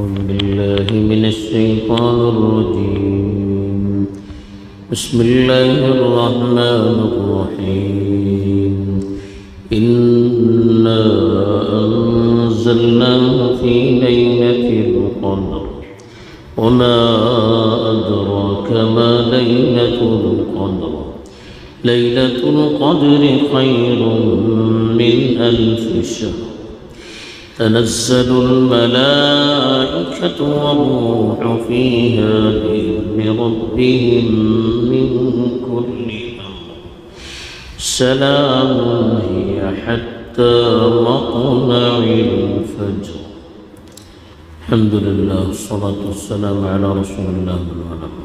أعوذ بالله من الشيطان الرجيم بسم الله الرحمن الرحيم إنا أنزلناه في ليلة القدر وما أدراك ما ليلة القدر ليلة القدر خير من 1000 شهر تنزل الملائكة والروح فيها بإذن ربهم من كل أمر سلام هي حتى مطلع الفجر الحمد لله والصلاة والسلام على رسول الله وعلى آله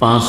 5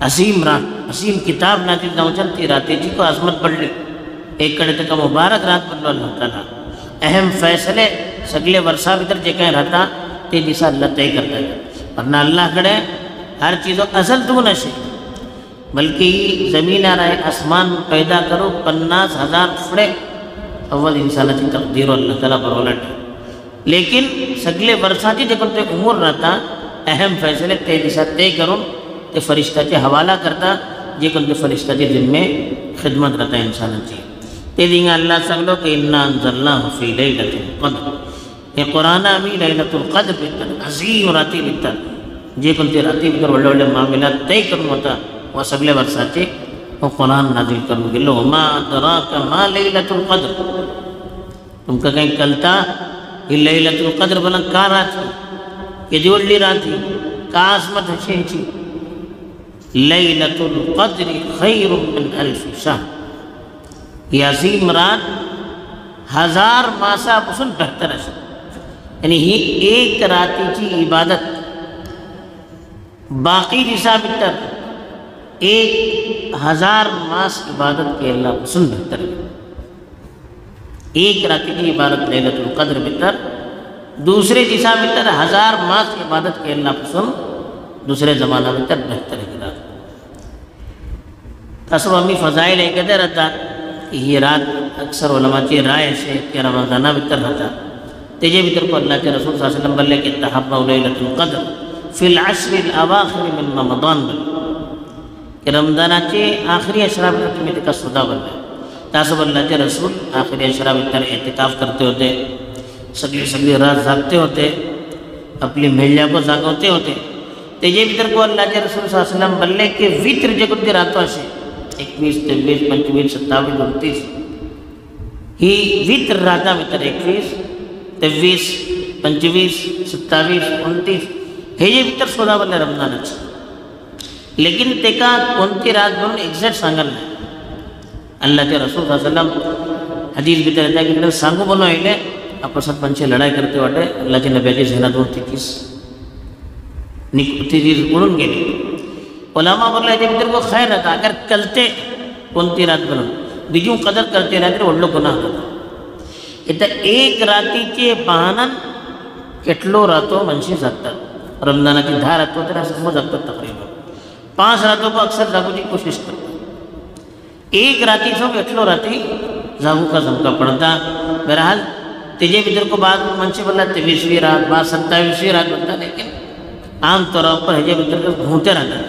عظیم رات، عظیم کتاب نازل نہ چلتی راتے جی کو عظمت بڑھ لی ایک کڑے تک مبارک رات بنو اللہ تعالیٰ اہم فیصلے سگلے ورثہ بھیتر جے کہیں رہتا تے جیسا اللہ طے کرتا ہے، ورنہ اللہ کڑے ہر چیزوں ازل تو نشے بلکہ زمین رہے آسمان پیدا کرو 50,000 فڑے اول انسان کی تقدیر اللہ تعالیٰ پر الٹ ہے، لیکن سگلے ورثہ جی جب تے امور رہتا اہم فیصلے تے جیسا طے کرو تے فرشتہ کے حوالہ کرتا جے تے فرشتہ کے دن میں خدمت رہتا ہے انسان کی تے دیں اللہ سگلو کہ انا انزلناہ فی لیلۃ القدر یہ قرآن امی لیلۃ القدر بیتر عظیم راتی بیتر جے تے راتی بیتر وڑے وڑے معاملات طے کروں ہوتا وہ سگلے ورثہ چے وہ قرآن نازل کروں گے لو ما ادراک ما لیلۃ القدر تم کا کہیں کلتا یہ لیلۃ القدر بلن کا رات تھی یہ جوڑ لی رات تھی کا عظمت ہے چی لیلۃ القدر خیر من 1000 شہر یہ عظیم رات 1000 ماسا پسن بہتر ہے یعنی ہی ایک راتی چی عبادت باقی جیسا بہتر 1000 ماس عبادت کے اللہ پسن بہتر ہے ایک راتی کی عبادت لیلۃ القدر بہتر دوسرے جیسا بہتر 1000 ماس عبادت کے اللہ پسن دوسرے زمانہ بہتر بہتر ہے تصور امی فضائل ہے کہتے رہتا کہ یہ رات اکثر علماء کی رائے سے کہ رمضانہ بہتر رہتا تیجے بہتر کو اللہ کے رسول صلی اللہ علیہ وسلم بلے کہ تحبہ لیلۃ القدر فی العشر الاواخر من رمضان بلے کہ رمضانہ کے آخری اشرا بہتر میں تکا صدا بلے تاسب اللہ کے رسول آخری اشرا بہتر اعتکاف کرتے ہوتے سگلی رات جاگتے ہوتے اپنی محلیہ کو جاگوتے ہوتے تیجے بہتر کو اللہ کے رسول صلی اللہ علیہ وسلم بلے کہ وطر جگت دی راتوں سے 21 23 25 27 29 ہی وطر راتا بہتر 21 23 25 27 29 ہے یہ بہتر سودا بلے رمضان اچھا لیکن تیکا کونتی رات بلن ایگزیکٹ سانگل ہے اللہ کے رسول صلی اللہ علیہ وسلم حدیث بہتر رہتا ہے کہ سانگو بلو ایلے اپر ساتھ پنچے لڑائی کرتے ہوتے اللہ کے نبی علیہ ذہنہ دون تھی کس نکتی چیز اڑن کے لیے علماء بولے جب ادھر کو خیر رہتا اگر کلتے کونتی رات بلن بیجوں قدر کرتے رہتے وہ لوگ گناہ ہوتا اتنا ایک راتی کے بہانن کٹلو راتوں منشی زکتا رمضانہ کی دھا راتوں تیرا سمجھ زکتا تقریبا 5 راتوں کو اکثر زاگو جی کوشش کرتا ایک راتی سو کٹلو راتی زاگو کا زمکہ پڑھتا بہرحال تیجے ادھر کو بعد منشی بلنا 23ویں رات بعد 27ویں رات بلتا لیکن عام طور پر حجب ادھر کو گھونتے رہتا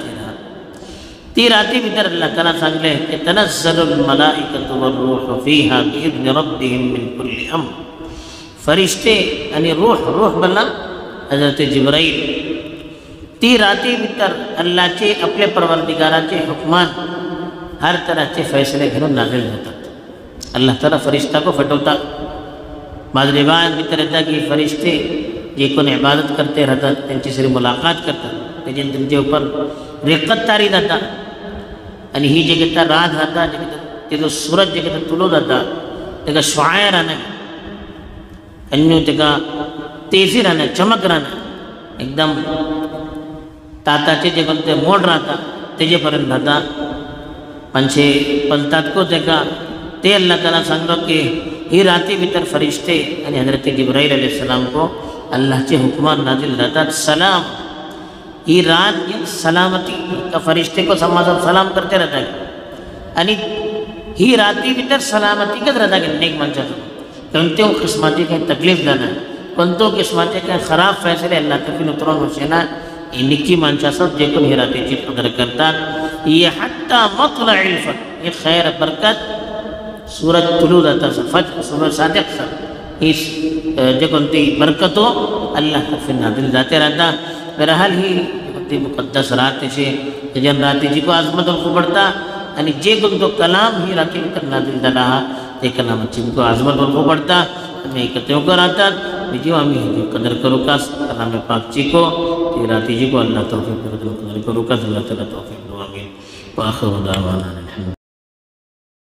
تی راتی بھیتر اللہ تعالیٰ سانگلے کہ تنزل الملائکۃ والروح فیہا بإذن ربهم من کل امر فرشتے یعنی روح بلن حضرت جبرائیل تی راتی بھیتر اللہ چے اپنے پروردگارہ چے حکمان ہر طرح چے فیصلے گھنوں نازل ہوتا اللہ تعالیٰ فرشتہ کو پھٹوتا بعض روایت بھیتر رہتا کہ فرشتے جے کون عبادت کرتے رہتا تنچی سری ملاقات کرتا لیکن تنچے اوپر رقت تاری رہتا یعنی ہی جگہ رات رہتا جگہ سورج جگہ طلوع رہتا جگہ شعاع رہنا انیوں جگہ تیزی رہنا چمک رہنا ایک دم تاتا چے جگہ تے موڑ رہتا تیجے پرن رہتا پنچے پلتات کو جگہ تے اللہ تعالیٰ سنگلو کہ ہی راتی بھیتر فرشتے یعنی حضرت جبرائیل علیہ السلام کو اللہ چے حکمان نازل رہتا سلام یہ رات یہ سلامتی کا فرشتے کو سلام کرتے رہتا ہے یعنی ہی راتی بھیتر سلامتی کا رہتا ہے کہ نیک منچا سو کنتوں قسماتی کہیں تکلیف جانا ہے کنتوں قسماتی کہیں خراب فیصلے اللہ تفین اترون ہوشینا یہ نکی منچا سو جے کن ہی راتی چیز قدر کرتا یہ حتی مطلع الفجر یہ خیر برکت سورج طلوع رہتا سو فجر سورج صادق سو اس جے کنتی برکتوں اللہ تفین نازل جاتے رہتا بہرحال ہی مقدس رات سے جن راتی جی کو عظمت کو بڑھتا یعنی جے کن تو کلام ہی راتی بھیتر نازل دا رہا تے کلام اچھی کو عظمت کو بڑھتا ہمیں اکتیوں کو رہتا بیجیو ہمیں قدر کرو کا کلام پاک چی کو تے راتی جی کو اللہ توفیق قدر کرو کا اللہ تعالیٰ توفیق دو آمین وآخر دعوانا